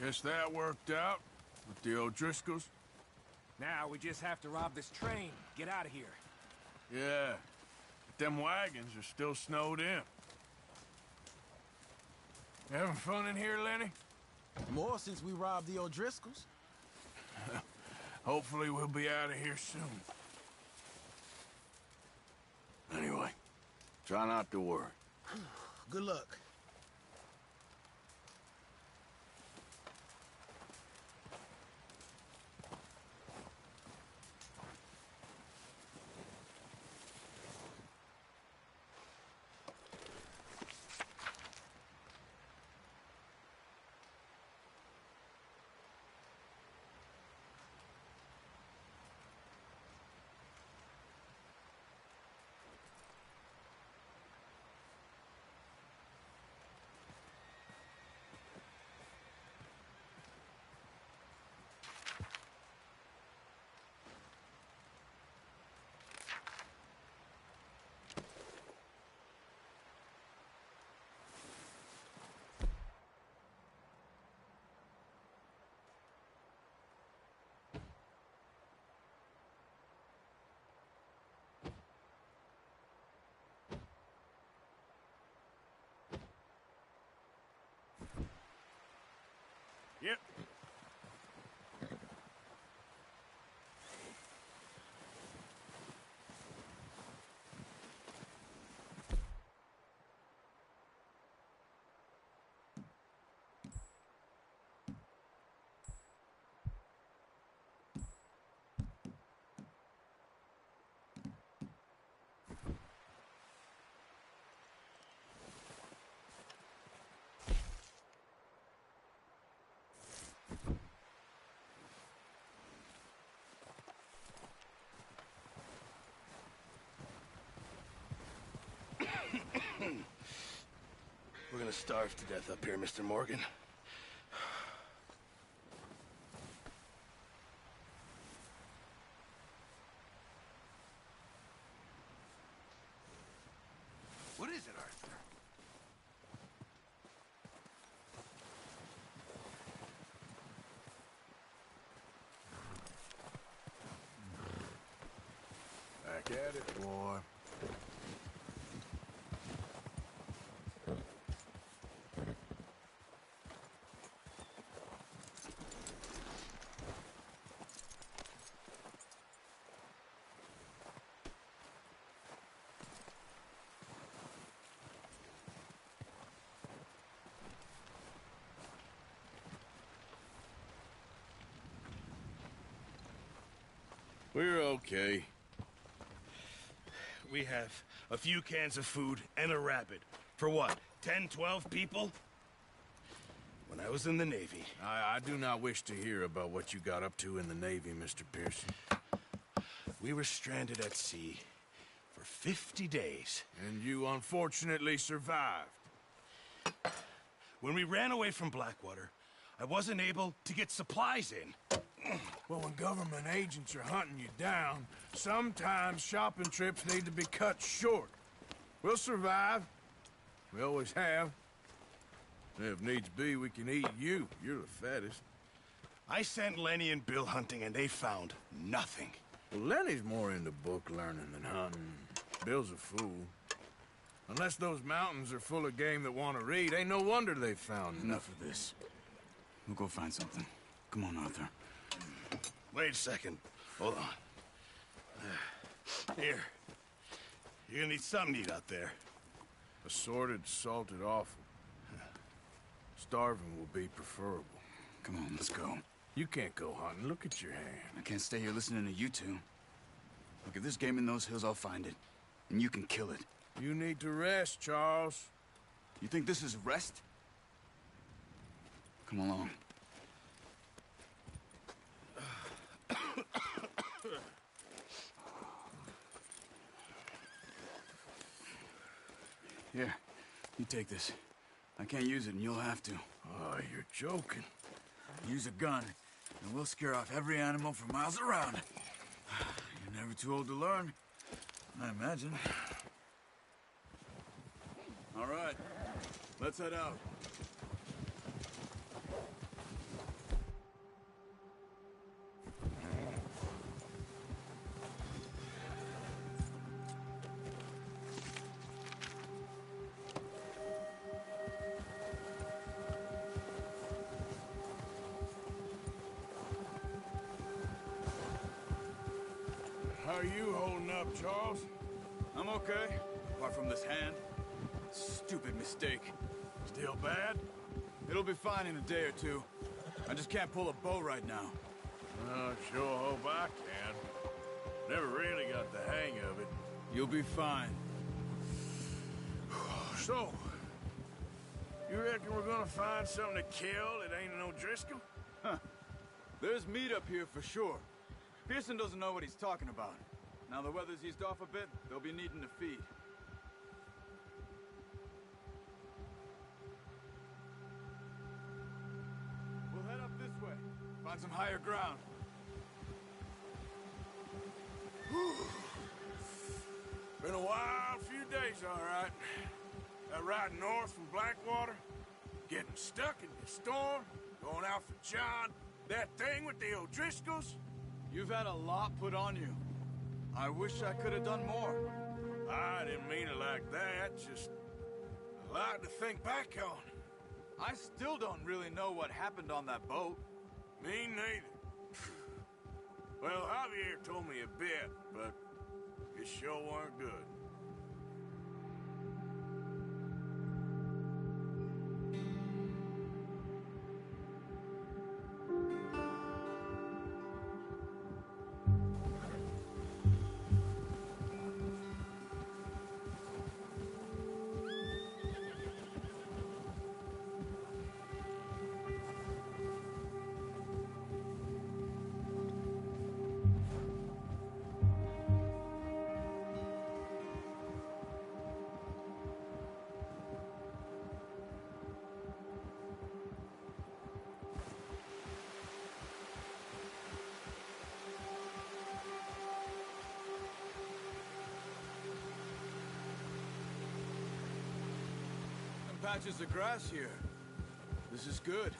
Guess that worked out with the O'Driscolls. Now we just have to rob this train, get out of here. Yeah, but them wagons are still snowed in. You having fun in here, Lenny? More since we robbed the O'Driscolls. Hopefully we'll be out of here soon. Anyway, try not to worry. Good luck. Yep. We're gonna starve to death up here, Mr. Morgan. What is it, Arthur? Back at it, boy. We're okay. We have a few cans of food and a rabbit. For what, 10, 12 people? When I was in the Navy... I do not wish to hear about what you got up to in the Navy, Mr. Pearson. We were stranded at sea for 50 days. And you unfortunately survived. When we ran away from Blackwater, I wasn't able to get supplies in. Well, when government agents are hunting you down, sometimes shopping trips need to be cut short. We'll survive. We always have. If needs be, we can eat you. You're the fattest. I sent Lenny and Bill hunting, and they found nothing. Well, Lenny's more into book learning than hunting. Bill's a fool. Unless those mountains are full of game that want to read, ain't no wonder they found Enough of this. We'll go find something. Come on, Arthur. Wait a second. Hold on. Here. You're gonna need something to eat out there. Assorted, salted offal. Starving will be preferable. Come on, let's go. You can't go hunting. Look at your hand. I can't stay here listening to you two. Look, if there's game in those hills, I'll find it. And you can kill it. You need to rest, Charles. You think this is rest? Come along. Here, you take this. I can't use it, and you'll have to. Oh, you're joking. Use a gun, and we'll scare off every animal for miles around. You're never too old to learn, I imagine. All right, let's head out. are you holding up, Charles? I'm okay, apart from this hand. Stupid mistake. Still bad? It'll be fine in a day or two. I just can't pull a bow right now. I sure hope I can. Never really got the hang of it. You'll be fine. So, you reckon we're gonna find something to kill that ain't an O'Driscoll? There's meat up here for sure. Pearson doesn't know what he's talking about. Now the weather's eased off a bit, they'll be needing to feed. We'll head up this way. Find some higher ground. Been a wild few days, all right. That ride north from Blackwater, getting stuck in the storm, going out for John, that thing with the O'Driscolls. You've had a lot put on you. I wish I could have done more. I didn't mean it like that, just a lot to think back on. I still don't really know what happened on that boat. Me neither. Well, Javier told me a bit, but it sure weren't good. Patches of grass here. This is good.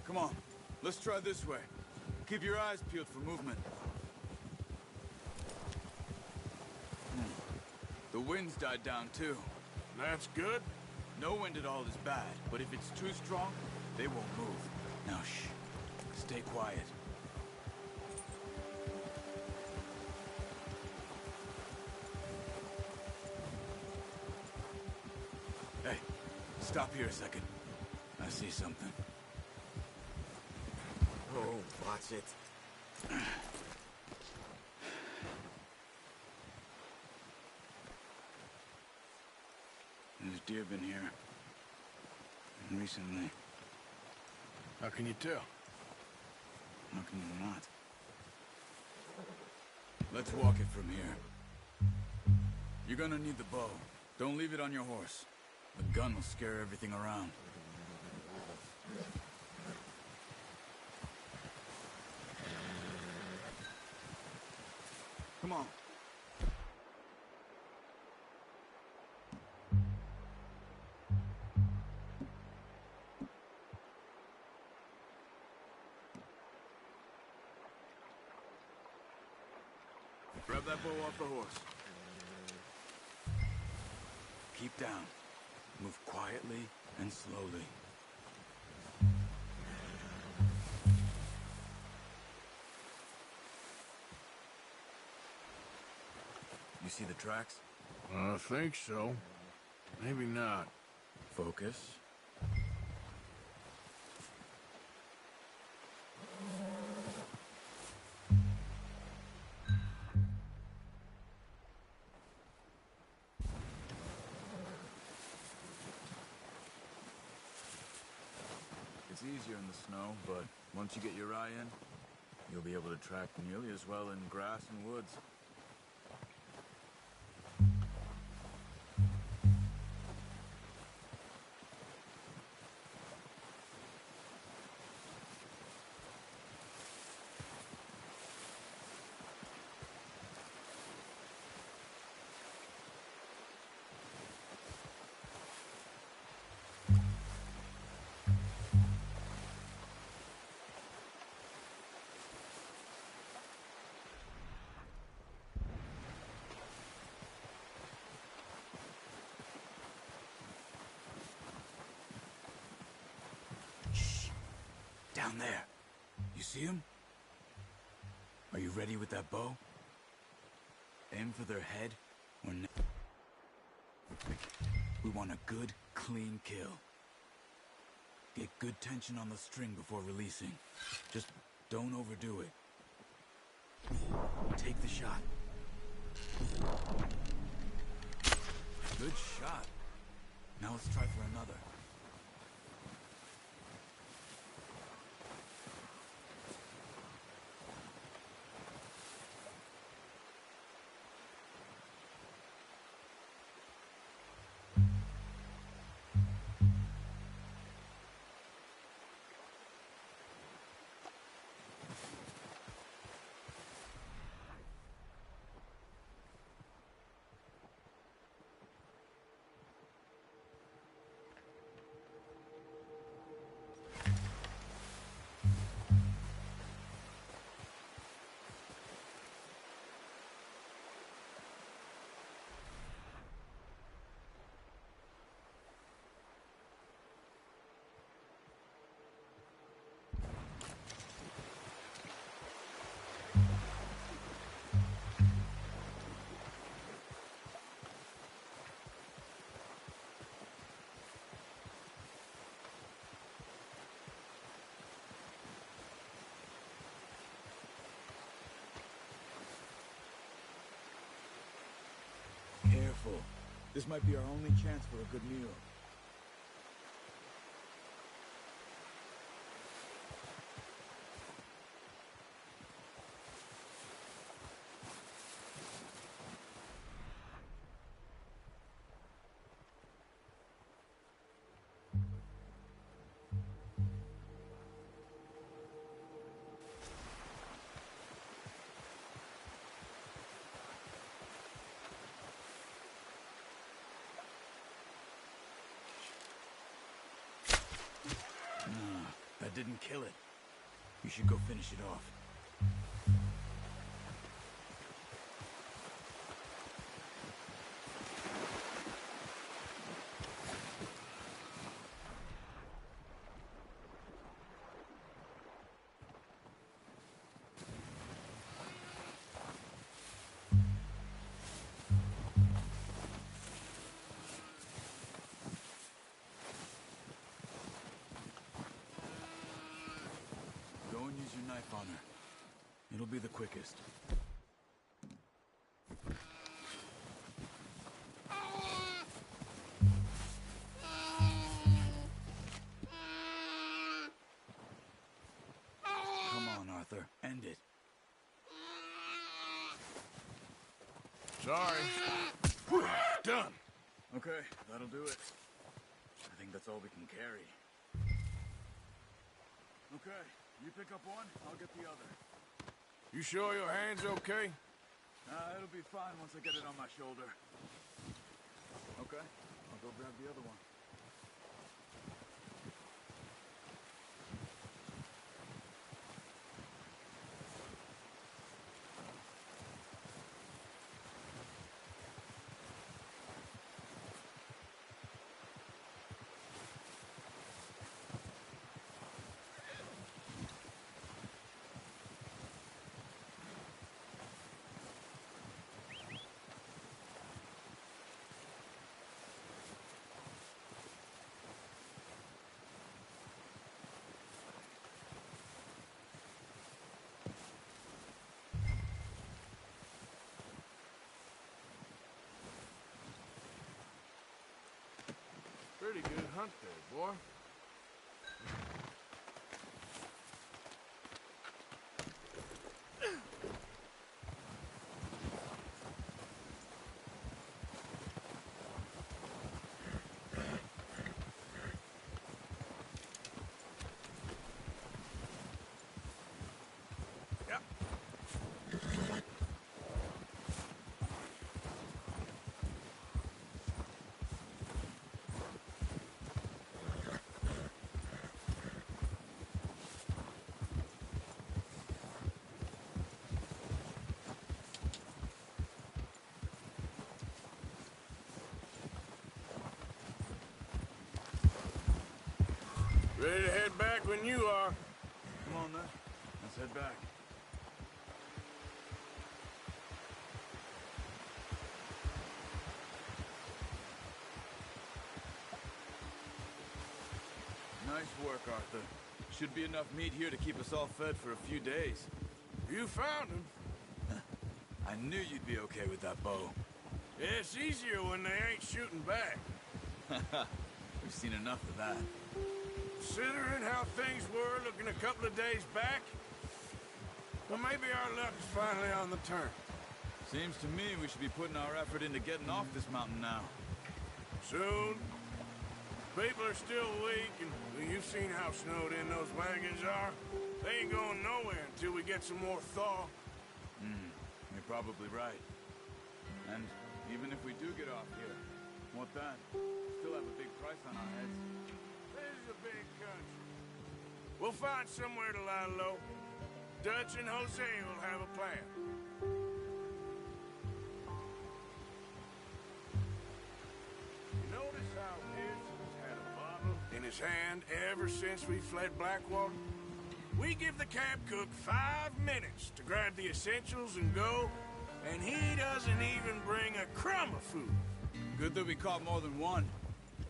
Come on, let's try this way. Keep your eyes peeled for movement. The wind's died down too. That's good. No wind at all is bad, but if it's too strong, they won't move. Now shh, stay quiet. Hey, stop here a second. I see something. Oh, watch it. There's deer been here. And recently. How can you tell? How can you not? Let's walk it from here. You're gonna need the bow. Don't leave it on your horse. The gun will scare everything around. Come on. Grab that bow off the horse. Keep down. Move quietly and slowly. You see the tracks? I think so. Maybe not. Focus. It's easier in the snow, but once you get your eye in, you'll be able to track nearly as well in grass and woods. Down there. You see him? Are you ready with that bow? Aim for their head or neck. We want a good, clean kill. Get good tension on the string before releasing. Just don't overdo it. Take the shot. Good shot. Now let's try for another. Careful. This might be our only chance for a good meal. That didn't kill it. You should go finish it off. Use your knife on her. It'll be the quickest. Come on, Arthur. End it. Sorry. Done. Okay, that'll do it. I think that's all we can carry. Okay. You pick up one, I'll get the other. You sure your hand's okay? It'll be fine once I get it on my shoulder. Okay, I'll go grab the other one. Pretty good hunt there, boy. Ready to head back when you are. Come on, then. Let's head back. Nice work, Arthur. Should be enough meat here to keep us all fed for a few days. You found him. I knew you'd be okay with that bow. Yeah, it's easier when they ain't shooting back. We've seen enough of that. Considering how things were looking a couple of days back, well, maybe our luck is finally on the turn. Seems to me we should be putting our effort into getting off this mountain now. Soon. People are still weak, and well, you've seen how snowed in those wagons are. They ain't going nowhere until we get some more thaw. You're probably right. And even if we do get off here, what then? Still have a big price on our heads. This is a big country. We'll find somewhere to lie low. Dutch and Jose will have a plan. You notice how Pearson's had a bottle in his hand ever since we fled Blackwater? We give the camp cook 5 minutes to grab the essentials and go, and he doesn't even bring a crumb of food. Good that we caught more than one.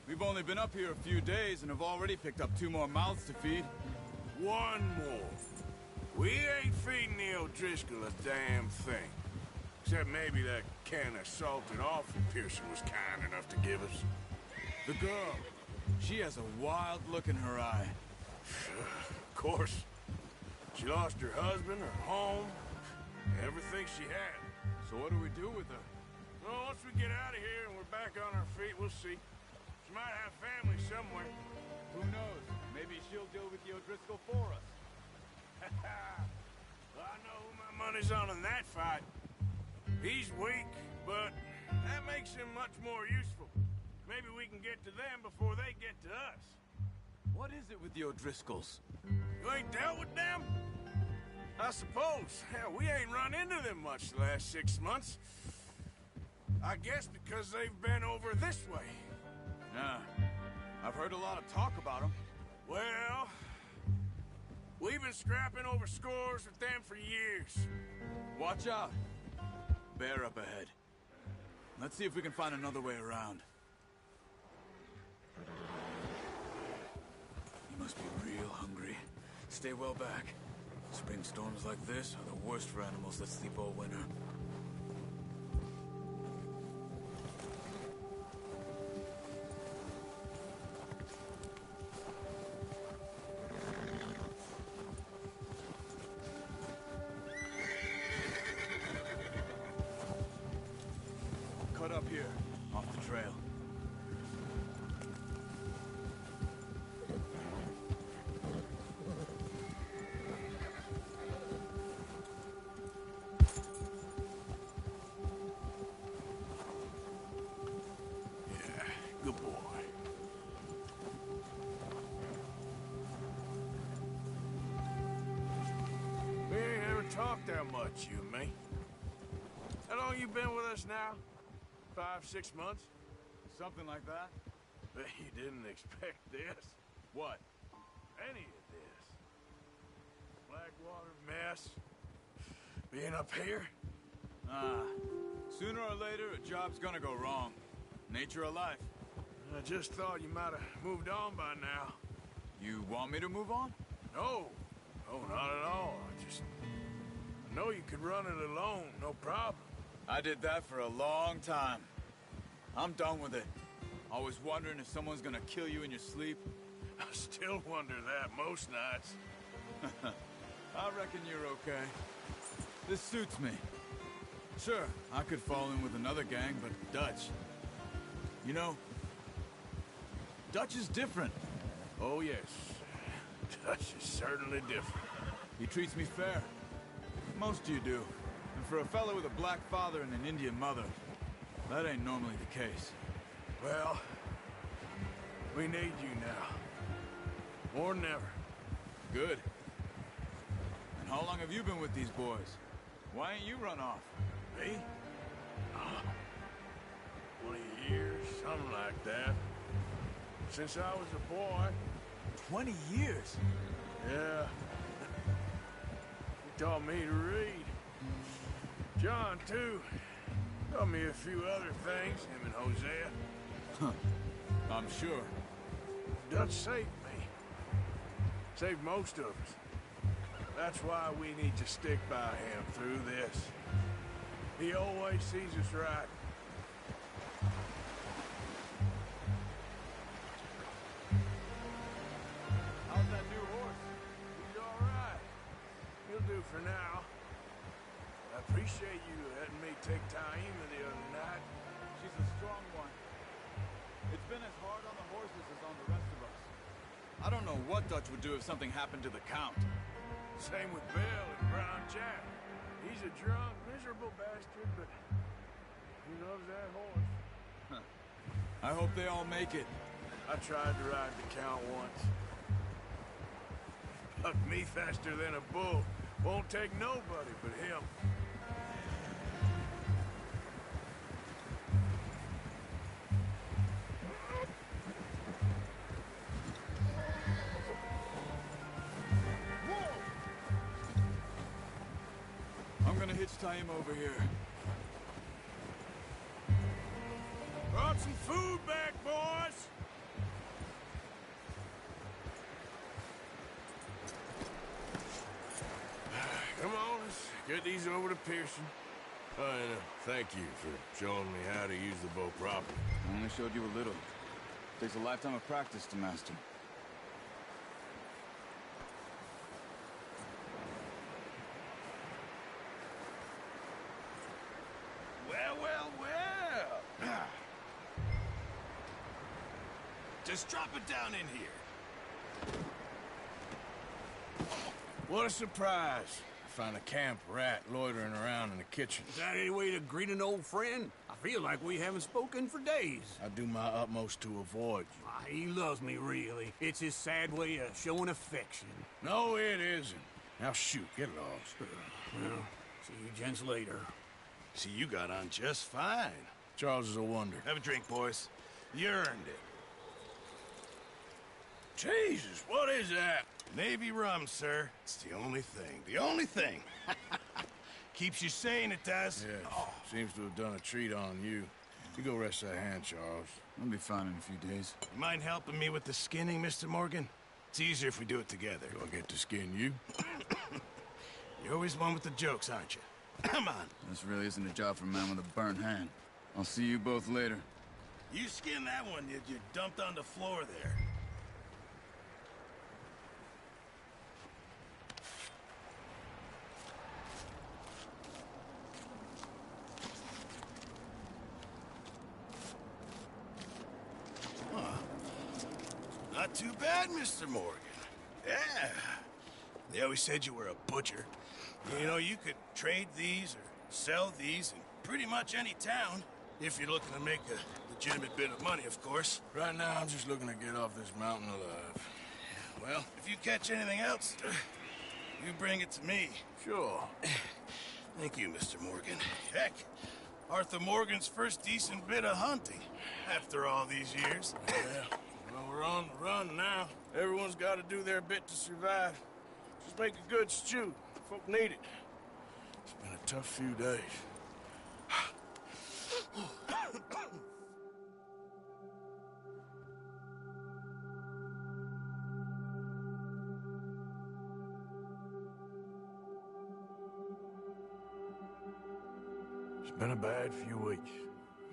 We've only been up here a few days and have already picked up 2 more mouths to feed. 1 more. We ain't feeding the O'Driscoll a damn thing. Except maybe that can of salted offal Pearson was kind enough to give us. The girl. She has a wild look in her eye. Of course. She lost her husband, her home, everything she had. So what do we do with her? Well, once we get out of here and we're back on our feet, we'll see. She might have family somewhere. Who knows? Maybe she'll deal with the O'Driscoll for us. Well, I know who my money's on in that fight. He's weak, but that makes him much more useful. Maybe we can get to them before they get to us. What is it with the O'Driscolls? You ain't dealt with them? I suppose. Hell, we ain't run into them much the last 6 months. I guess because they've been over this way. Yeah. I've heard a lot of talk about them. Well, we've been scrapping over scores with them for years. Watch out. Bear up ahead. Let's see if we can find another way around. You must be real hungry. Stay well back. Spring storms like this are the worst for animals that sleep all winter. Cut up here, off the trail. Good boy. We ain't ever talked that much, you and me. How long you been with us now? 5, 6 months? Something like that? Bet you didn't expect this. What? Any of this. Blackwater mess. Being up here? Sooner or later, a job's gonna go wrong. Nature of life. I just thought you might have moved on by now. You want me to move on? No. No, not at all. I know you could run it alone, no problem. I did that for a long time. I'm done with it. Always wondering if someone's gonna kill you in your sleep. I still wonder that most nights. I reckon you're okay. This suits me. Sure, I could fall in with another gang, but Dutch... You know, Dutch is different. Oh, yes. Dutch is certainly different. He treats me fair. Most of you do. And for a fellow with a black father and an Indian mother, that ain't normally the case. Well, we need you now. More than ever. Good. And how long have you been with these boys? Why ain't you run off? Me? 20 years, something like that. Since I was a boy. 20 years? Yeah. He taught me to read. John, too. Taught me a few other things, him and Hosea. I'm sure. Dutch saved me. Saved most of us. That's why we need to stick by him through this. He always sees us right. How's that new horse? He's all right. He'll do for now. I appreciate you letting me take Taima the other night. She's a strong one. It's been as hard on the horses as on the rest of us. I don't know what Dutch would do if something happened to the Count. Same with Bill and Brown Jack. He's a drunk, miserable bastard, but he loves that horse. I hope they all make it. I tried to ride the Count once. Bucked me faster than a bull. Won't take nobody but him. I'm gonna hitch Taima over here. Brought some food back, boys! Come on, let's get these over to Pearson. Oh, and thank you for showing me how to use the bow properly. I only showed you a little. Takes a lifetime of practice to master. Well, well, well. Just drop it down in here. What a surprise. Find a camp rat loitering around in the kitchen. Is that any way to greet an old friend? I feel like we haven't spoken for days. I do my utmost to avoid you. He loves me, really. It's his sad way of showing affection. No, it isn't. Now shoot, get lost. Well, see you gents later. See, you got on just fine. Charles is a wonder. Have a drink, boys. You earned it. Jesus, what is that? Navy rum, sir. It's the only thing. The only thing. Keeps you sane, it does. Yes, seems to have done a treat on you. You go rest that hand, Charles. I'll be fine in a few days. You mind helping me with the skinning, Mr. Morgan? It's easier if we do it together. Do I get to skin you? You're always one with the jokes, aren't you? Come on. This really isn't a job for a man with a burnt hand. I'll see you both later. You skin that one you dumped on the floor there. Not too bad, Mr. Morgan. Yeah. They always said you were a butcher. You know, you could trade these or sell these in pretty much any town, if you're looking to make a legitimate bit of money, of course. Right now, I'm just looking to get off this mountain alive. Well, if you catch anything else, you bring it to me. Sure. Thank you, Mr. Morgan. Heck, Arthur Morgan's first decent bit of hunting after all these years. Yeah. Well, we're on the run now. Everyone's got to do their bit to survive. Just make a good stew. Folk need it. It's been a tough few days. It's been a bad few weeks,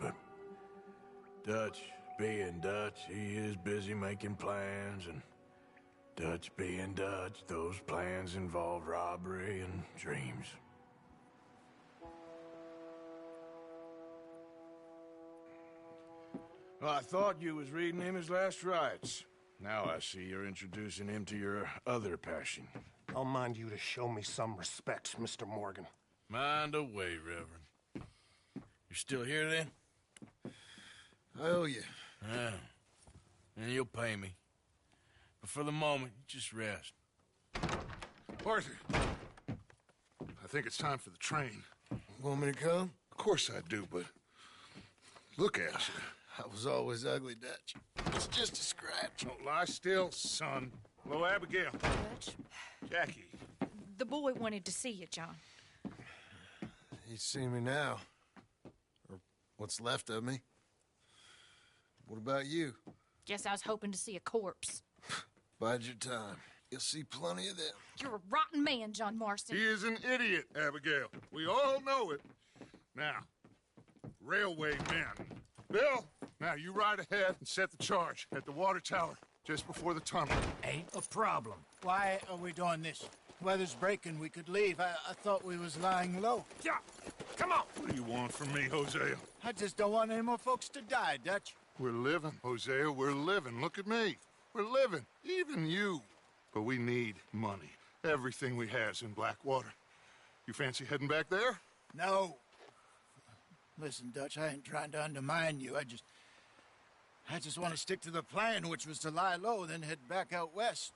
but Dutch being Dutch, he is busy making plans, and Dutch being Dutch, those plans involve robbery and dreams. Well, I thought you was reading him his last rites. Now I see you're introducing him to your other passion. I'll mind you to show me some respect, Mr. Morgan. Mind away, Reverend. You still here, then? I owe you. Yeah. And you'll pay me. But for the moment, just rest. Arthur, I think it's time for the train. Want me to come? Of course I do, but look at you. I was always ugly, Dutch. It's just a scratch. Don't lie still, son. Hello, Abigail. Dutch, Jackie. the boy wanted to see you, John. You see me now. Or what's left of me. What about you? Guess I was hoping to see a corpse. Bide your time. You'll see plenty of them. You're a rotten man, John Marston. He is an idiot, Abigail. We all know it. Now, railway men. Bill, now you ride ahead and set the charge at the water tower just before the tunnel. Ain't a problem. Why are we doing this? Weather's breaking. We could leave. I thought we was lying low. Yeah, come on. What do you want from me, Hosea? I just don't want any more folks to die, Dutch. We're living, Hosea. We're living. Look at me. We're living. Even you. But we need money. Everything we has in Blackwater. You fancy heading back there? No. Listen, Dutch, I ain't trying to undermine you. I just want to stick to the plan, which was to lie low, then head back out west.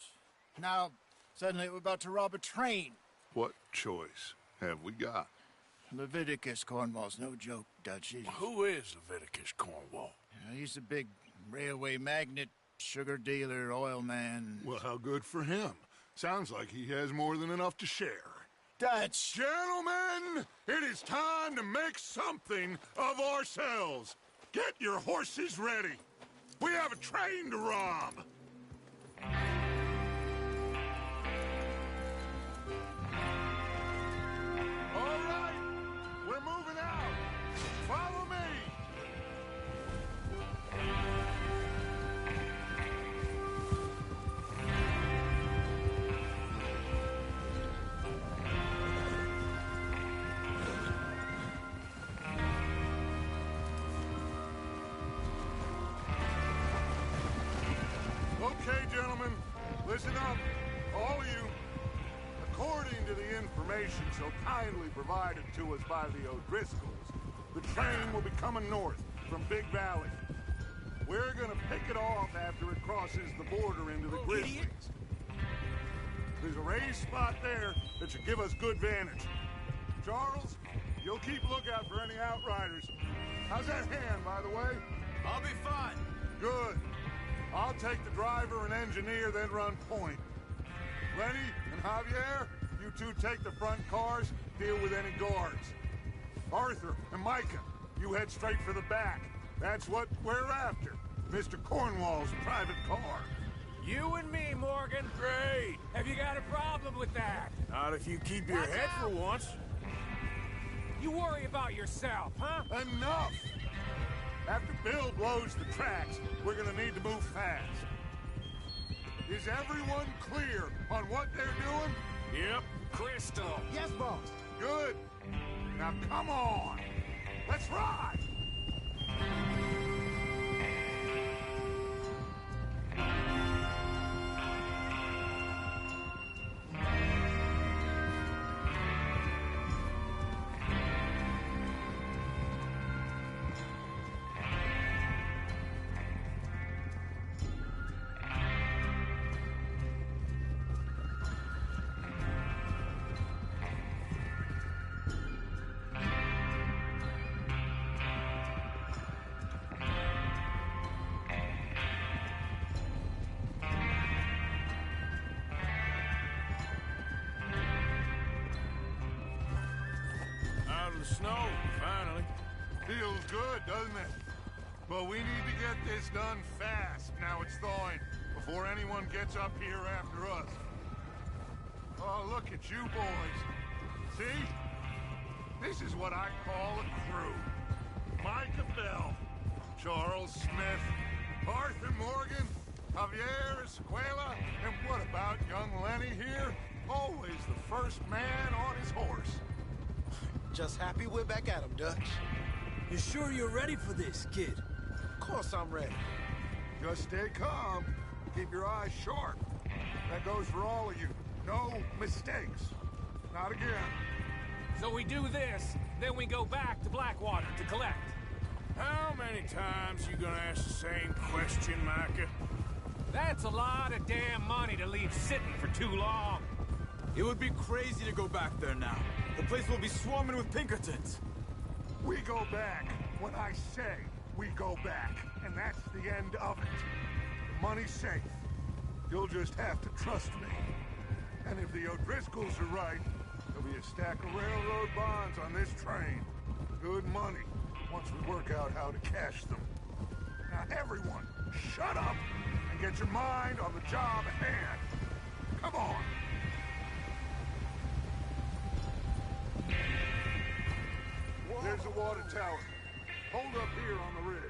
Now, suddenly we're about to rob a train. What choice have we got? Leviticus Cornwall's no joke, Dutch. Who is Leviticus Cornwall? He's a big railway magnate, sugar dealer, oil man. Well, how good for him. Sounds like he has more than enough to share. Dutch! Gentlemen, it is time to make something of ourselves. Get your horses ready. We have a train to rob. All right, we're moving out. Follow me. Okay, gentlemen, listen up, all of you. According to the information so kindly provided to us by the O'Driscolls, the train will be coming north from Big Valley. We're gonna pick it off after it crosses the border into the Grizzlies. There's a raised spot there that should give us good vantage. Charles, you'll keep lookout for any outriders. How's that hand, by the way? I'll be fine. Good. I'll take the driver and engineer, then run point. Lenny and Javier, you two take the front cars, deal with any guards. Arthur and Micah, you head straight for the back. That's what we're after. Mr. Cornwall's private car. You and me, Morgan. Great. Have you got a problem with that? Not if you keep your head for once. You worry about yourself, huh? Enough! After Bill blows the tracks, we're gonna need to move fast. Is everyone clear on what they're doing? Yep. Crystal. Yes, boss. Good. Now come on. Let's ride. The snow, finally. Feels good, doesn't it? But we need to get this done fast, now it's thawing, before anyone gets up here after us. Oh, look at you boys. See? This is what I call a crew. Micah Bell, Charles Smith, Arthur Morgan, Javier Escuela, and what about young Lenny here? Always the first man on his horse. Just happy we're back at him, Dutch. You sure you're ready for this, kid? Of course I'm ready. Just stay calm. Keep your eyes sharp. That goes for all of you. No mistakes. Not again. So we do this, then we go back to Blackwater to collect. How many times you gonna ask the same question, Micah? That's a lot of damn money to leave sitting for too long. It would be crazy to go back there now. The place will be swarming with Pinkertons. We go back when I say we go back, and that's the end of it. The money's safe. You'll just have to trust me. And if the O'Driscolls are right, there'll be a stack of railroad bonds on this train. Good money, once we work out how to cash them. Now everyone, shut up and get your mind on the job at hand. Come on! There's the water tower. Hold up here on the ridge.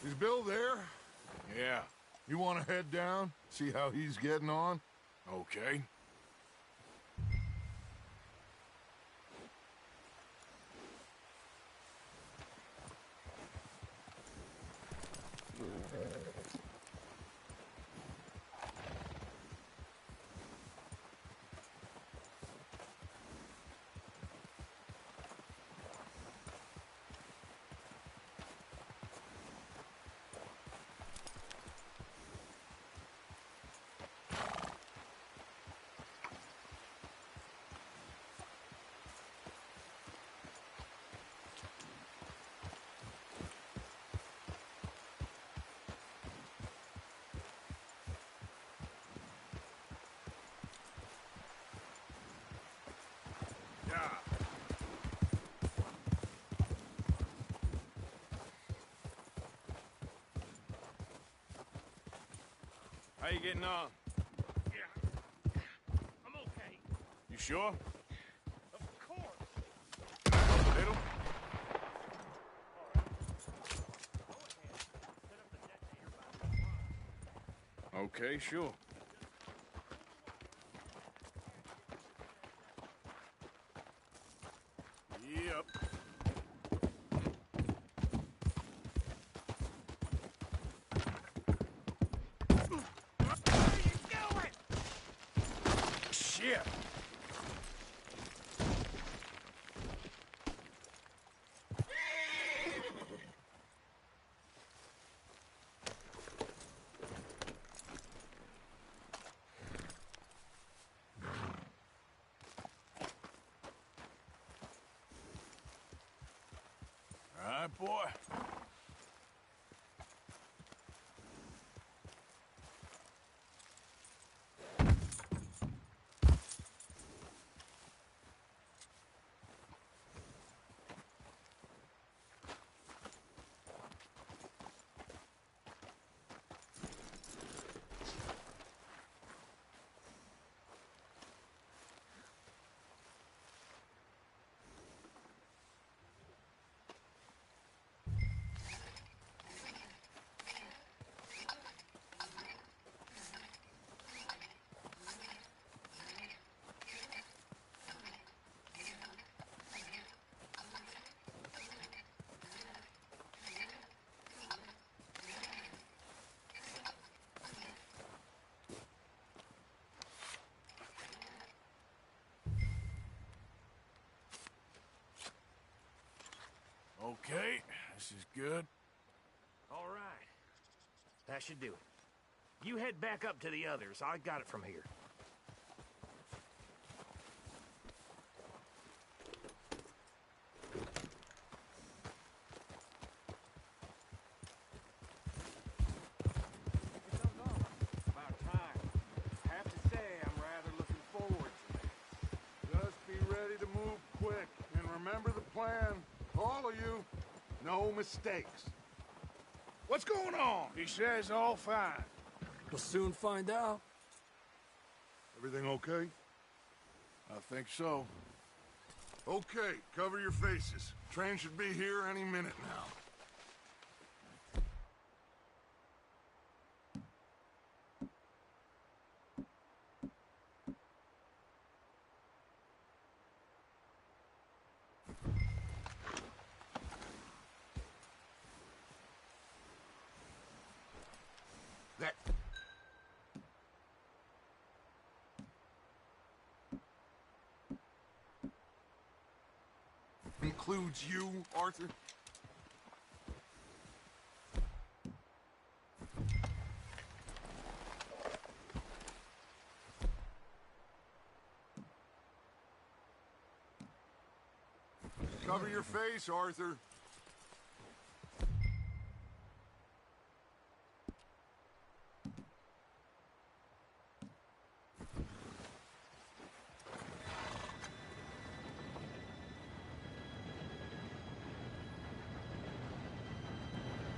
Is Bill there? Yeah. You want to head down? See how he's getting on? Okay. How you getting on? Yeah. I'm okay. You sure? Of course. A little? Okay, sure. Yep. Shit! All right, boy. Okay, this is good. All right. That should do it. You head back up to the others. I got it from here. About time. Have to say, I'm rather looking forward to this. Just be ready to move quick. And remember the plan. All of you. No mistakes. What's going on? He says all fine. We'll soon find out. Everything okay? I think so. Okay, cover your faces. Train should be here any minute now. That... includes you, Arthur? Cover your face, Arthur.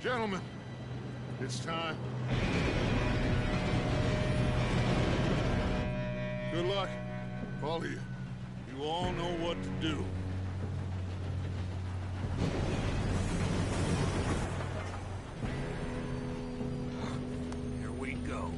Gentlemen, it's time. Good luck, all of you. You all know what to do. Here we go.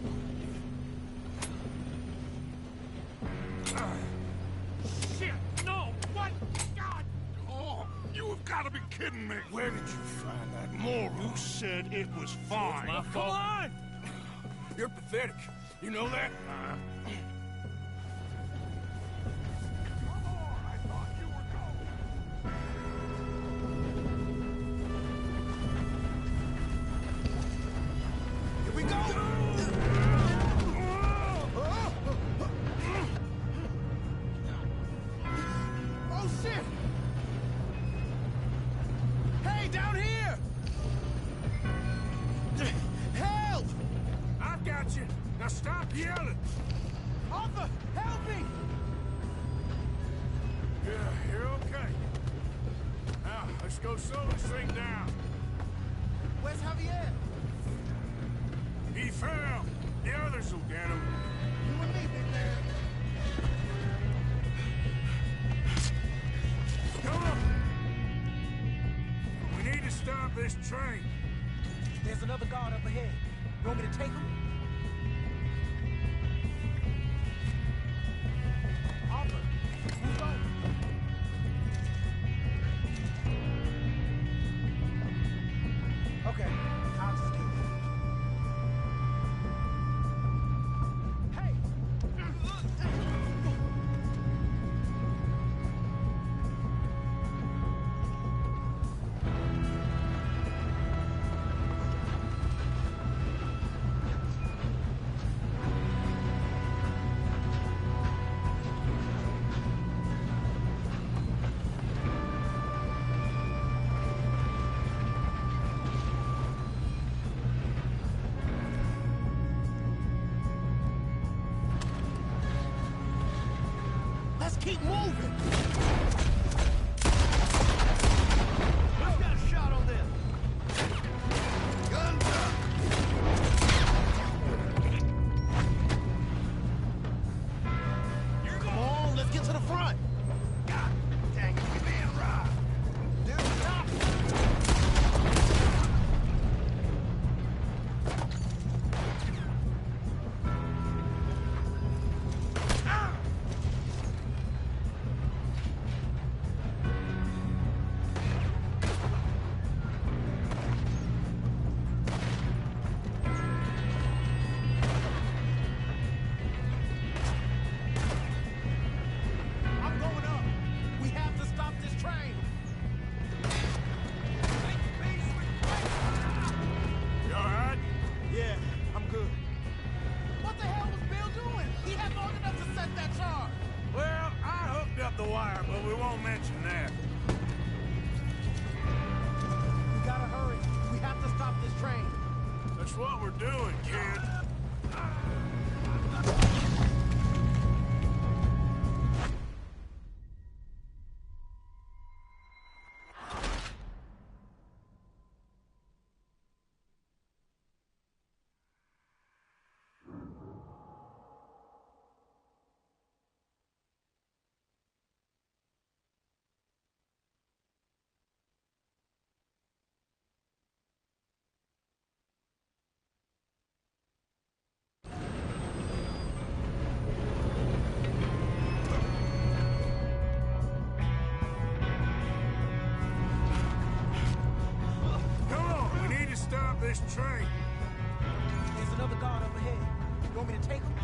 Shit! No! What? God! Oh, you have got to be kidding me! Where did you find that moron? You said it was fine. My fault. Come on! You're pathetic. You know that? Here we go! Oh, shit! Hey, down here! Help! I've got you. Now stop yelling. Arthur, help me! Yeah, you're okay. Now, let's go slow this thing down. Where's Javier? He fell. The others will get him. You and me, big man. Come on. We need to stop this train. There's another guard up ahead. You want me to take him? Arthur, move on. Okay, I'll just do it. Hey! Let's keep moving! I've got a shot on them. Guns up! Come on, let's get to the front! God dang it, we're being robbed! Dude, stop! I'm going up! We have to stop this train! You all right? Yeah, I'm good. What the hell was Bill doing? He had long enough to set that charge! Well, I hooked up the wire, but we won't mention that. We gotta hurry. We have to stop this train. That's what we're doing, kid. This train. There's another guard up ahead. You want me to take him?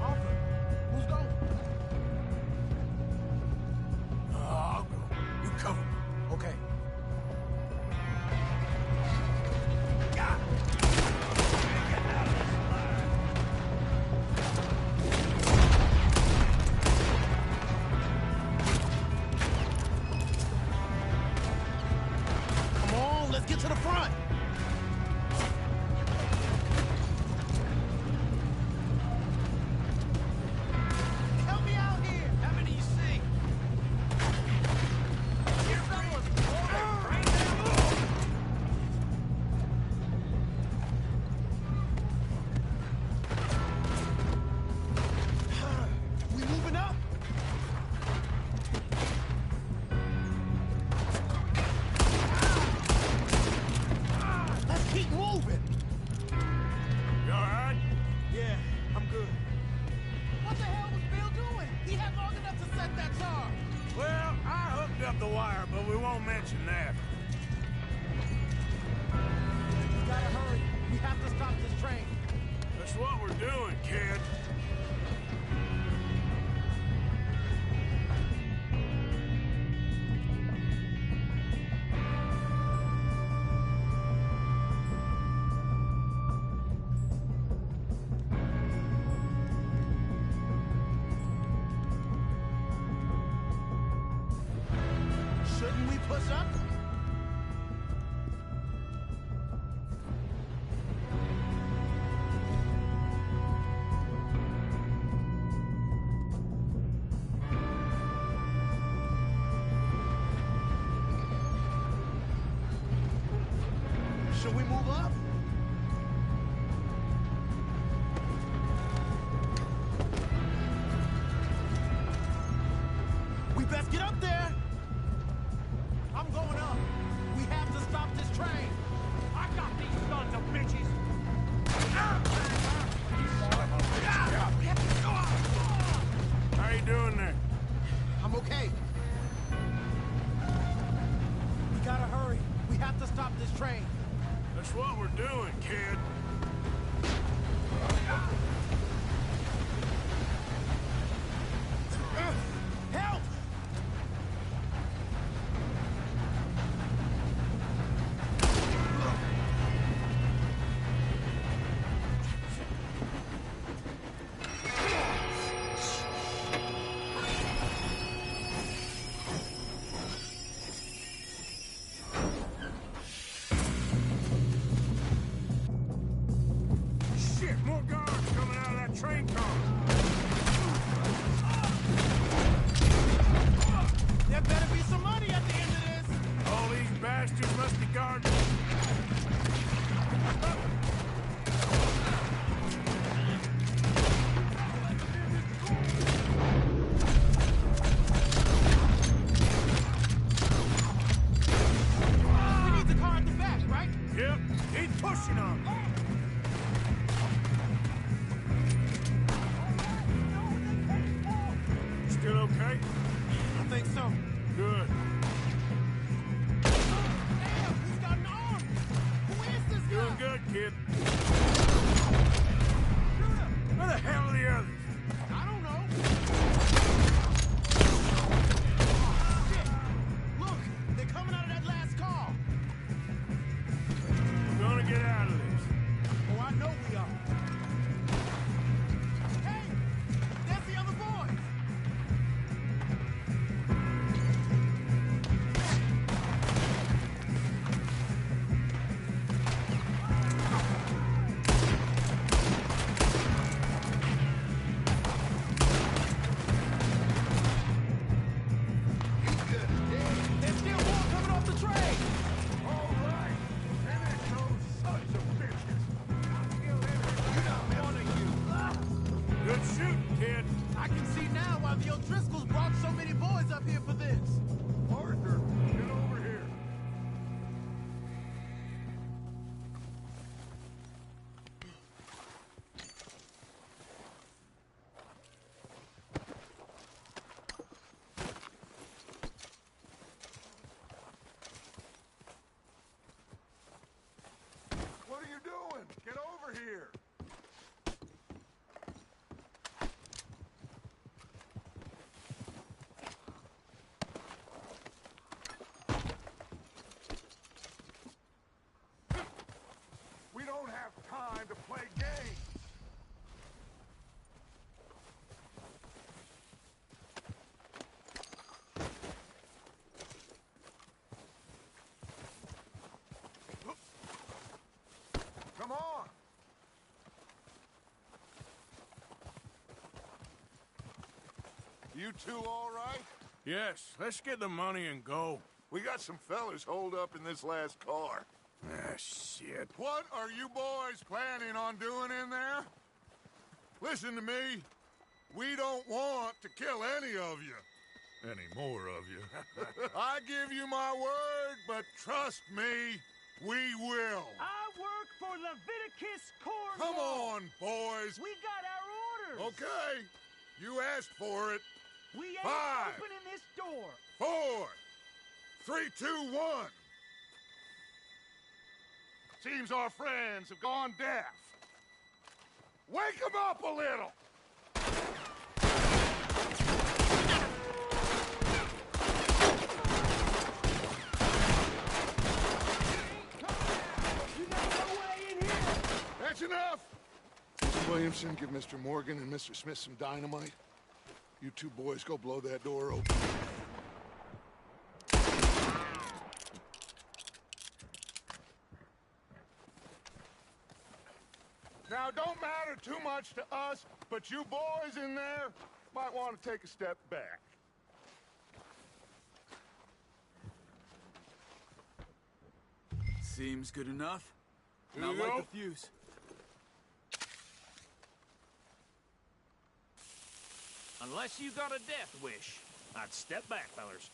Arthur, who's going? I'll go. You cover me. Okay. God! Come on, let's get to the front! the wire, but we won't mention that. We gotta hurry. We have to stop this train. That's what we're doing, kid. Shouldn't we push up? Should we move up? We best get up there! I'm going up. We have to stop this train. I got these sons of bitches. How you doing there? I'm okay. We gotta hurry. We have to stop this train. That's what we're doing, kid. Help! Shit, more guards coming out of that train car. There better be some money at the end of this. All these bastards must be guards. We need the car at the back, right? Yep, keep pushing on. Still okay? I think so. Good. Damn, he's got an arm. Who is this guy? Doing good, kid. Where the hell are the others? I don't know. Shit. Look, they're coming out of that last car. We're gonna get out of this. Oh, I know we are. Hey, there's the other boys. There's still more coming off the train. All right. Finish those sons of bitches. Good shooting, kid. I can see now why the O'Driscolls brought so many boys up here for this. Arthur, get over here. What are you doing? Get over here. We don't have time to play games. Come on. You two all right? Yes, let's get the money and go. We got some fellas holed up in this last car. Ah, shit. What are you boys planning on doing in there? Listen to me. We don't want to kill any of you. Any more of you. I give you my word, but trust me, we will. I work for Leviticus Cornwall. Come on, boys. We got our orders. Okay. You asked for it. We ain't 5, opening this door. 4, 3, 2, 1. Seems our friends have gone deaf. Wake them up a little! That's enough! Mr. Williamson, give Mr. Morgan and Mr. Smith some dynamite. You two boys go blow that door open. Now, don't matter too much to us, but you boys in there might want to take a step back. Seems good enough. Here Not you like go. the fuse. Unless you got a death wish, I'd step back, fellers.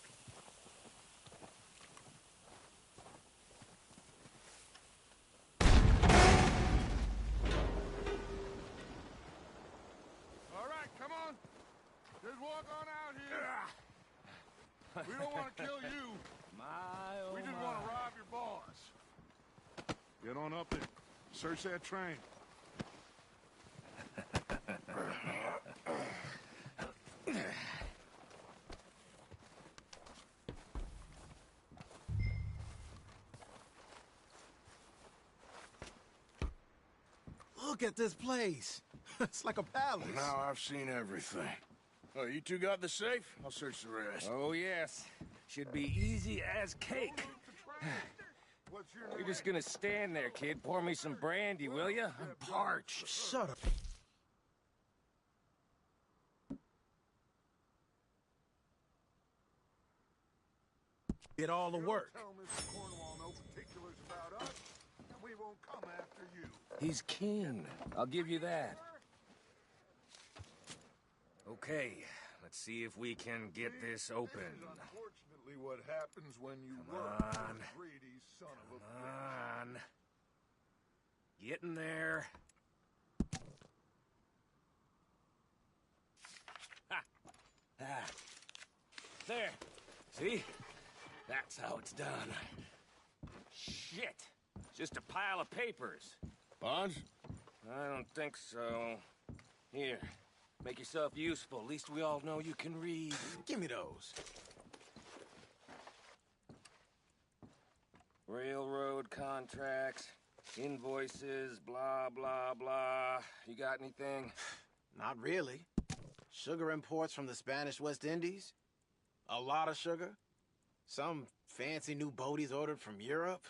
All right, come on. Just walk on out here. We don't want to kill you. We just want to rob your boss. Get on up there. Search that train. Look at this place. It's like a palace. Now I've seen everything. Oh, you two got the safe? I'll search the rest. Oh, yes. Should be easy as cake. What's your You're name? just gonna stand there, kid. Pour me some brandy, will you? I'm parched. Shut up. Get all the work. Tell Mr. Cornwall no particulars about us, and we won't come after you. He's keen. I'll give you that. Okay, let's see if we can get this open. This is unfortunately what happens when you Come work for on. a greedy son of a Come on. Get in there. Ha! Ah. There. See? That's how it's done. Shit. Just a pile of papers. Bonds? I don't think so. Here. Make yourself useful. At least we all know you can read. Give me those. Railroad contracts, invoices, blah, blah, blah. You got anything? Not really. Sugar imports from the Spanish West Indies. A lot of sugar. Some fancy new boat he's ordered from Europe.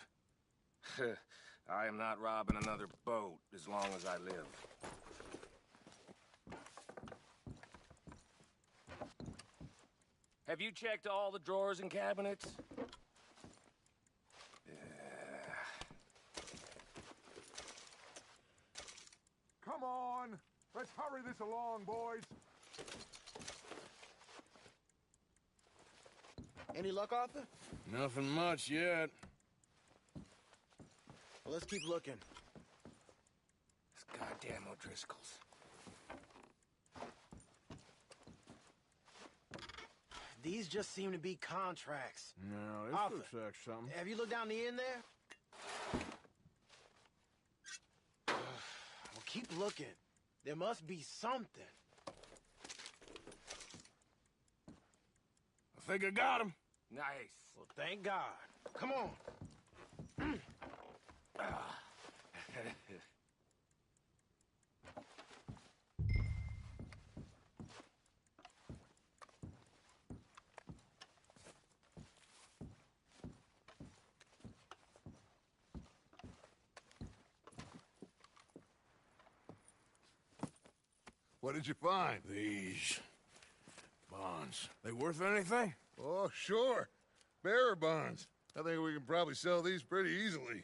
I am not robbing another boat as long as I live. Have you checked all the drawers and cabinets? Come on, let's hurry this along, boys. Any luck, Arthur? Nothing much yet. Well, let's keep looking. This goddamn O'Driscolls. These just seem to be contracts. No, this Arthur, looks like something. Have you looked down the end there? Well, keep looking. There must be something. I think I got him. Nice. Well, thank God. Come on. What did you find? These bonds. They worth anything? Oh, sure. Bearer bonds. I think we can probably sell these pretty easily.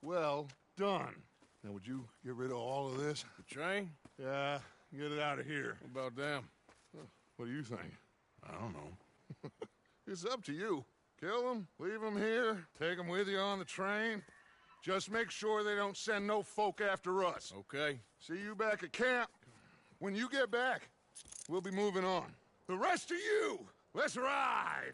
Well done. Now, would you get rid of all of this? The train? Yeah, get it out of here. What about them? What do you think? I don't know. It's up to you. Kill them, leave them here, take them with you on the train. Just make sure they don't send no folk after us. Okay. See you back at camp. When you get back, we'll be moving on. The rest of you, let's ride!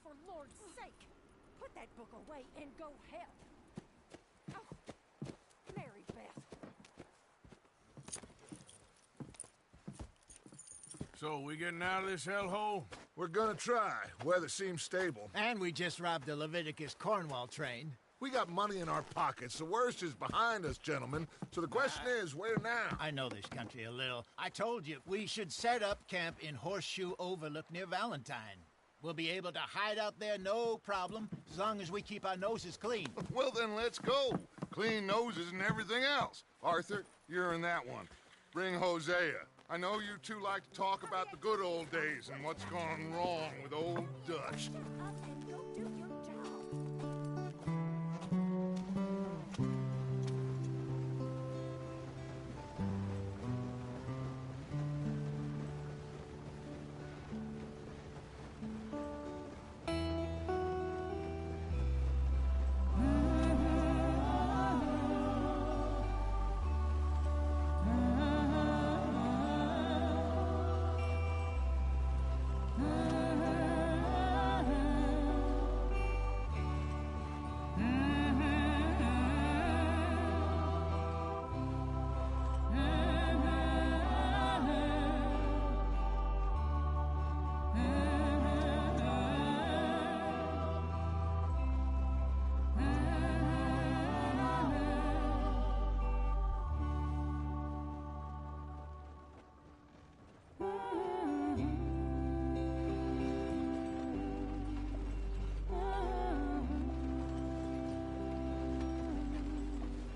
for Lord's sake! Put that book away and go help! Oh, Mary Beth. So, we getting out of this hellhole? We're gonna try. Weather seems stable. And we just robbed the Leviticus Cornwall train. We got money in our pockets. The worst is behind us, gentlemen. So the question is, where now? I know this country a little. I told you, we should set up camp in Horseshoe Overlook near Valentine. We'll be able to hide out there, no problem, as long as we keep our noses clean. Well, then let's go. Clean noses and everything else. Arthur, you're in that one. Bring Hosea. I know you two like to talk about the good old days and what's gone wrong with old Dutch.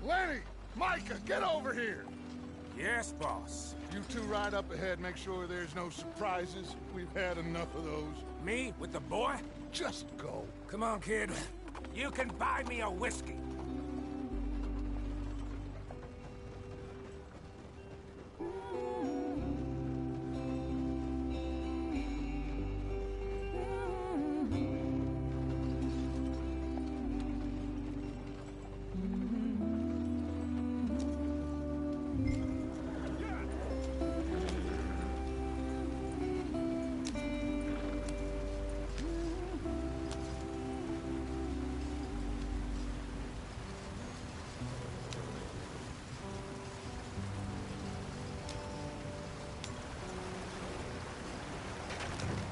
Lenny! Micah, get over here! Yes, boss. You two ride up ahead, make sure there's no surprises. We've had enough of those. Me? With the boy? Just go. Come on, kid. You can buy me a whiskey.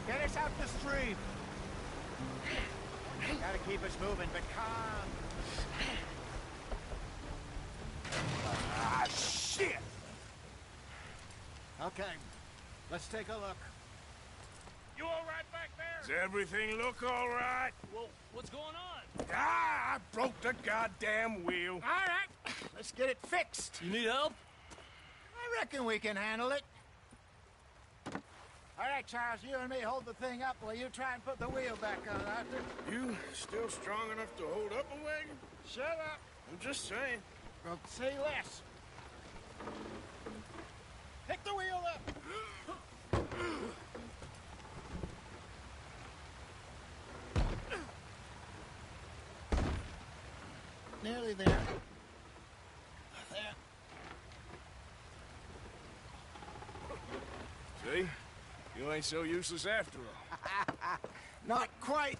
Get us out the stream. Gotta keep us moving, but calm. Ah, shit! Okay, let's take a look. You all right back there? Does everything look all right? Well, what's going on? Ah, I broke the goddamn wheel. All right, let's get it fixed. You need help? I reckon we can handle it. All right, Charles, you and me hold the thing up while you try and put the wheel back on, Arthur. You still strong enough to hold up a wagon? Shut up. I'm just saying. Well, say less. Pick the wheel up. Nearly there. There. See? You ain't so useless after all. Not quite.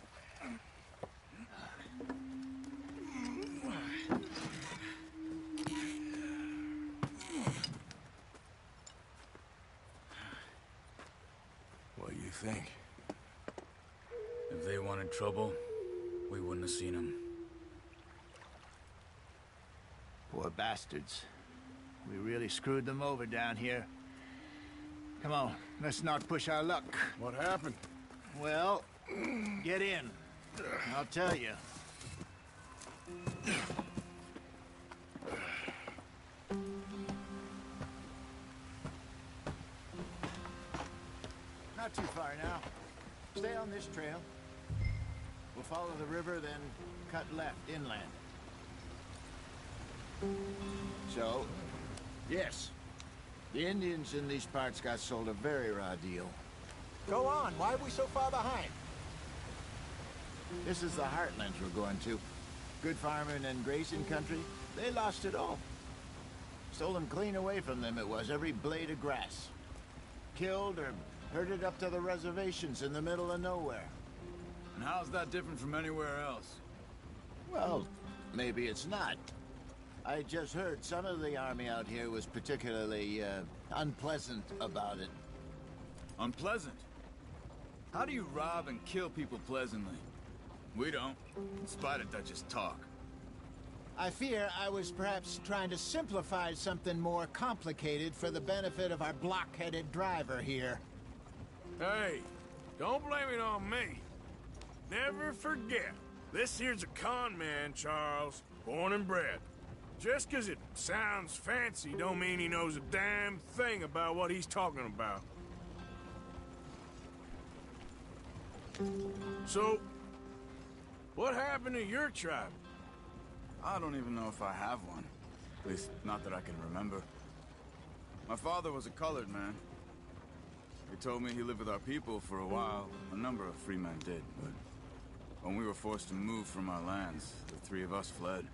What do you think? If they wanted trouble, we wouldn't have seen them. Poor bastards. We really screwed them over down here. Come on, let's not push our luck. What happened? Well, get in. I'll tell you. Not too far now. Stay on this trail. We'll follow the river, then cut left inland. So, yes, the Indians in these parts got sold a very raw deal. Go on, why are we so far behind? This is the heartlands we're going to. Good farming and grazing country, they lost it all. Stolen clean away from them it was, every blade of grass. Killed or herded up to the reservations in the middle of nowhere. And How's that different from anywhere else? Well, maybe it's not. I just heard some of the army out here was particularly, unpleasant about it. Unpleasant? How do you rob and kill people pleasantly? We don't, in spite of Dutch's talk. I fear I was perhaps trying to simplify something more complicated for the benefit of our blockheaded driver here. Hey, don't blame it on me. Never forget, this here's a con man, Charles, born and bred. Just 'cause it sounds fancy don't mean he knows a damn thing about what he's talking about. So, what happened to your tribe? I don't even know if I have one. At least, not that I can remember. My father was a colored man. He told me he lived with our people for a while. A number of free men did, but when we were forced to move from our lands, the three of us fled.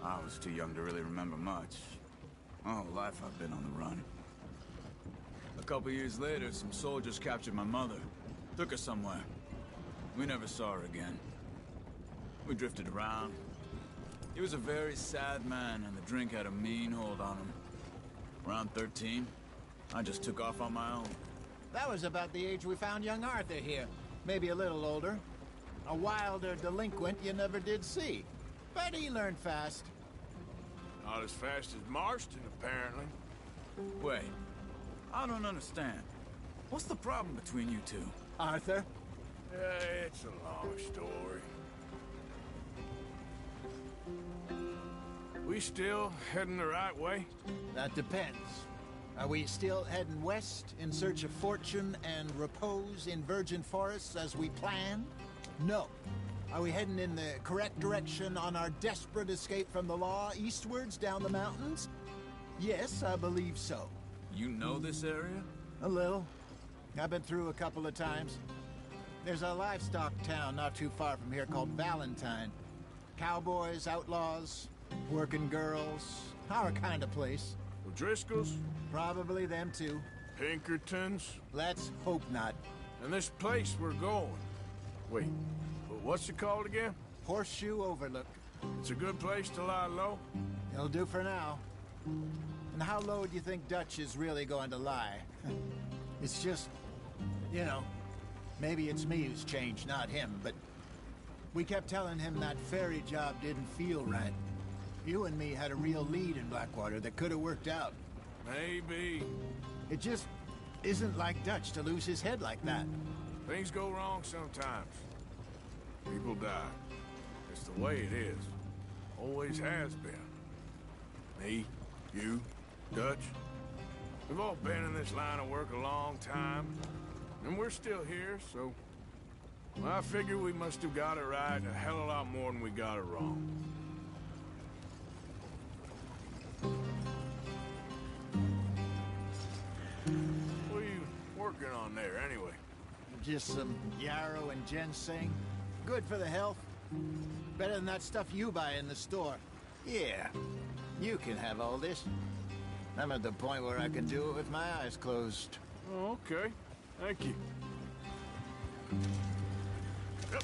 I was too young to really remember much. My whole life I've been on the run. A couple years later, some soldiers captured my mother. Took her somewhere. We never saw her again. We drifted around. He was a very sad man, and the drink had a mean hold on him. Around 13, I just took off on my own. That was about the age we found young Arthur here. Maybe a little older. A wilder delinquent you never did see. But he learned fast. Not as fast as Marston, apparently. Wait, I don't understand. What's the problem between you two? Arthur? It's a long story. We still heading the right way? That depends. Are we still heading west in search of fortune and repose in virgin forests as we planned? No. Are we heading in the correct direction on our desperate escape from the law eastwards down the mountains? Yes, I believe so. You know this area? A little. I've been through a couple of times. There's a livestock town not too far from here called Valentine. Cowboys, outlaws, working girls, our kind of place. O'Driscoll's? Probably them too. Pinkertons? Let's hope not. And this place we're going. Wait, what's it called again? Horseshoe Overlook. It's a good place to lie low? It'll do for now. And how low do you think Dutch is really going to lie? It's just, you know, maybe it's me who's changed, not him, but we kept telling him that ferry job didn't feel right. You and me had a real lead in Blackwater that could have worked out. Maybe. It just isn't like Dutch to lose his head like that. Things go wrong sometimes. People die. It's the way it is. Always has been. Me, you, Dutch. We've all been in this line of work a long time. And we're still here, so... well, I figure we must have got it right a hell of a lot more than we got it wrong. What are you working on there, anyway? Just some yarrow and ginseng. Good for the health. Better than that stuff you buy in the store. Yeah, you can have all this. I'm at the point where I can do it with my eyes closed. Oh, okay. Thank you. Yep.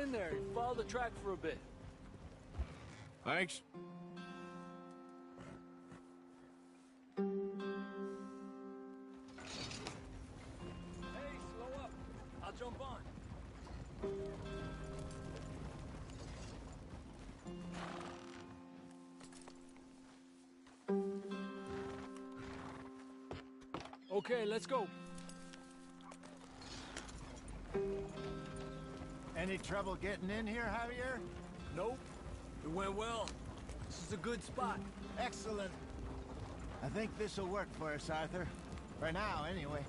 in there and follow the track for a bit. Thanks. Hey, slow up. I'll jump on. Okay, let's go. Any trouble getting in here, Javier? Nope. It went well. This is a good spot. Excellent. I think this'll work for us, Arthur. For now, anyway.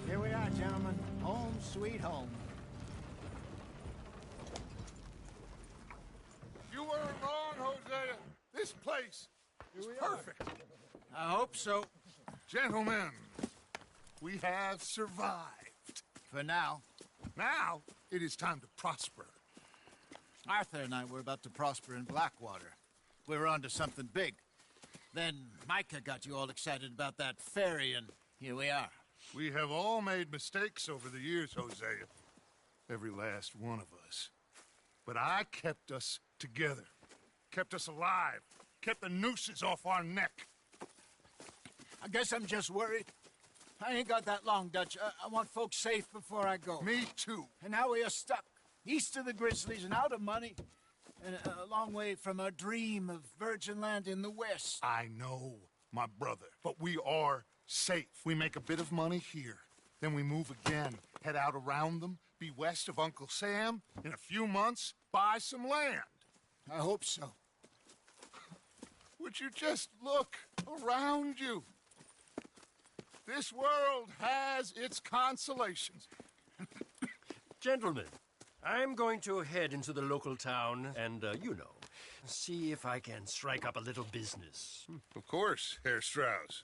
Here we are, gentlemen. Home sweet home. You weren't wrong, Hosea. This place is perfect. I hope so. Gentlemen, we have survived. For now. Now, it is time to prosper. Arthur and I were about to prosper in Blackwater. We were onto something big. Then Micah got you all excited about that ferry, and here we are. We have all made mistakes over the years, Hosea. Every last one of us. But I kept us together. Kept us alive. Kept the nooses off our neck. I guess I'm just worried. I ain't got that long, Dutch. I want folks safe before I go. Me too. And now we are stuck. East of the Grizzlies and out of money. And a long way from our dream of virgin land in the west. I know, my brother. But we are safe. We make a bit of money here. Then we move again. Head out around them. Be west of Uncle Sam. In a few months, buy some land. I hope so. Would you just look around you? This world has its consolations. Gentlemen, I'm going to head into the local town and, see if I can strike up a little business. Of course, Herr Strauss.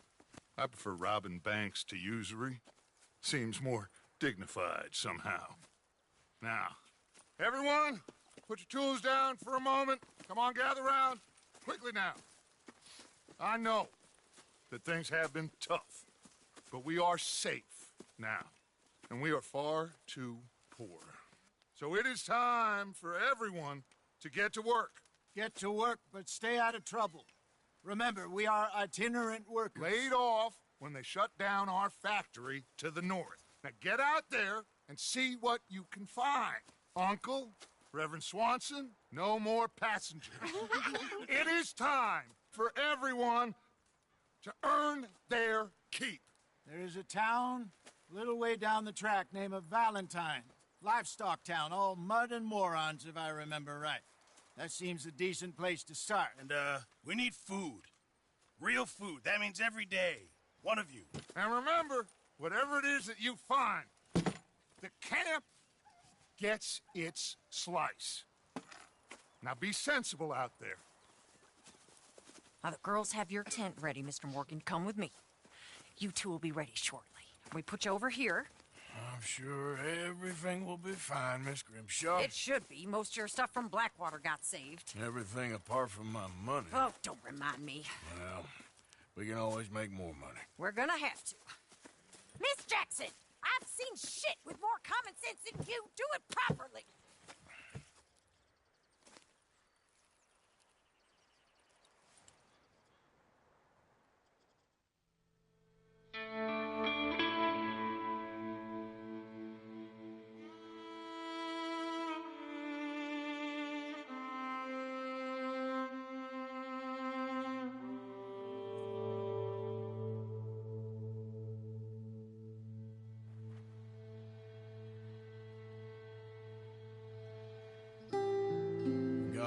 I prefer robbing banks to usury. Seems more dignified somehow. Now, everyone, put your tools down for a moment. Come on, gather round. Quickly now. I know that things have been tough, but we are safe now, and we are far too poor. So it is time for everyone to get to work. Get to work, but stay out of trouble. Remember, we are itinerant workers. Laid off when they shut down our factory to the north. Now get out there and see what you can find. Uncle, Reverend Swanson, no more passengers. It is time for everyone to earn their keep. There is a town a little way down the track named Valentine. Livestock town, all mud and morons, if I remember right. That seems a decent place to start. And, we need food. Real food. That means every day. One of you. And remember, whatever it is that you find, the camp gets its slice. Now be sensible out there. Now, the girls have your tent ready, Mr. Morgan. Come with me. You two will be ready shortly. We put you over here. I'm sure everything will be fine, Miss Grimshaw. It should be. Most of your stuff from Blackwater got saved. Everything apart from my money. Oh, don't remind me. Well, we can always make more money. We're gonna have to. Miss Jackson, I've seen shit with more common sense than you. Do it properly.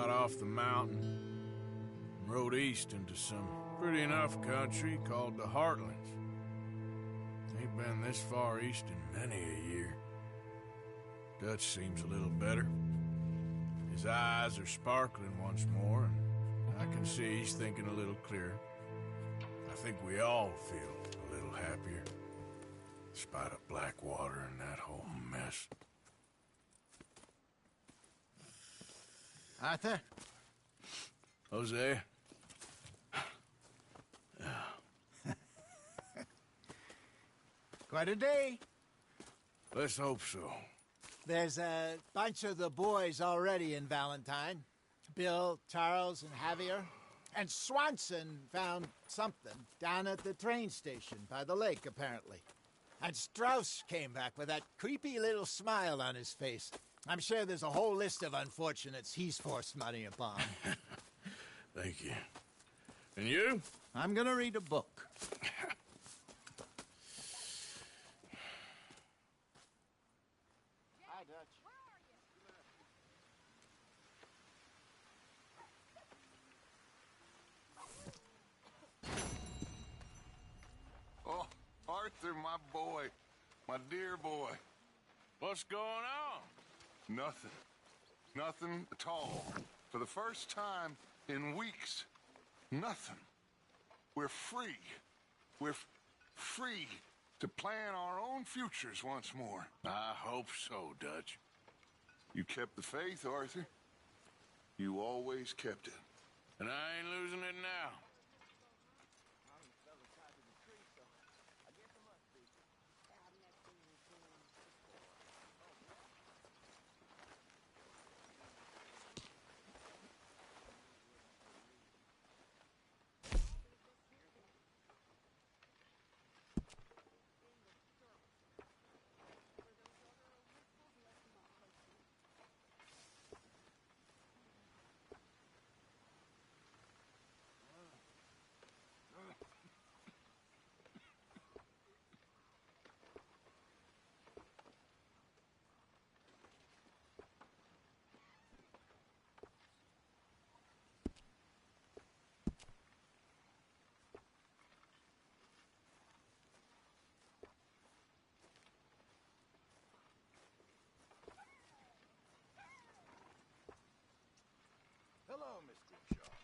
Off the mountain and rode east into some pretty enough country called the Heartlands. Ain't been this far east in many a year. Dutch seems a little better. His eyes are sparkling once more, and I can see he's thinking a little clearer. I think we all feel a little happier, in spite of Blackwater and that whole mess. Arthur? Jose? Quite a day. Let's hope so. There's a bunch of the boys already in Valentine. Bill, Charles, and Javier. And Swanson found something down at the train station by the lake, apparently. And Strauss came back with that creepy little smile on his face. I'm sure there's a whole list of unfortunates he's forced money upon. Thank you. And you? I'm gonna read a book. Hi, Dutch. Oh, Arthur, my boy. My dear boy. What's going on? Nothing. Nothing at all. For the first time in weeks, nothing. We're free. We're free to plan our own futures once more. I hope so, Dutch. You kept the faith, Arthur. You always kept it. And I ain't losing it now. Hello, Mr. Shaw.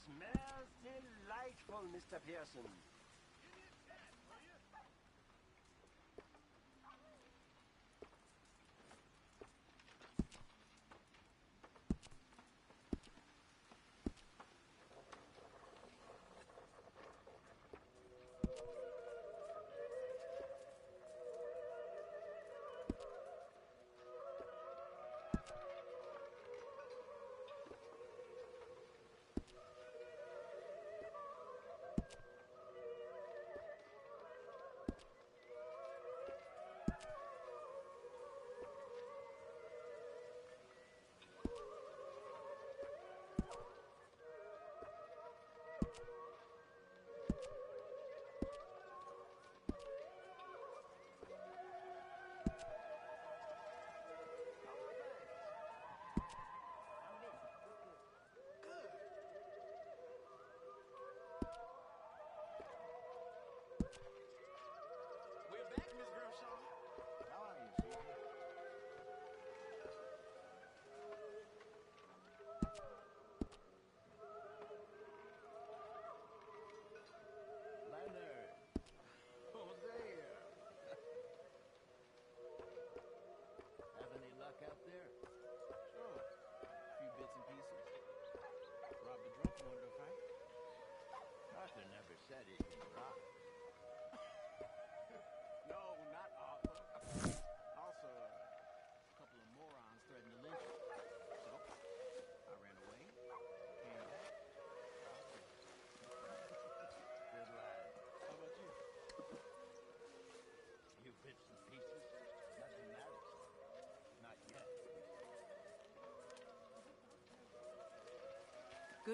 Smells delightful, Mr. Pearson.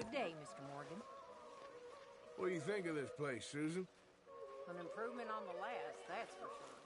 Good day, Mr. Morgan. What do you think of this place, Susan? An improvement on the last, that's for sure.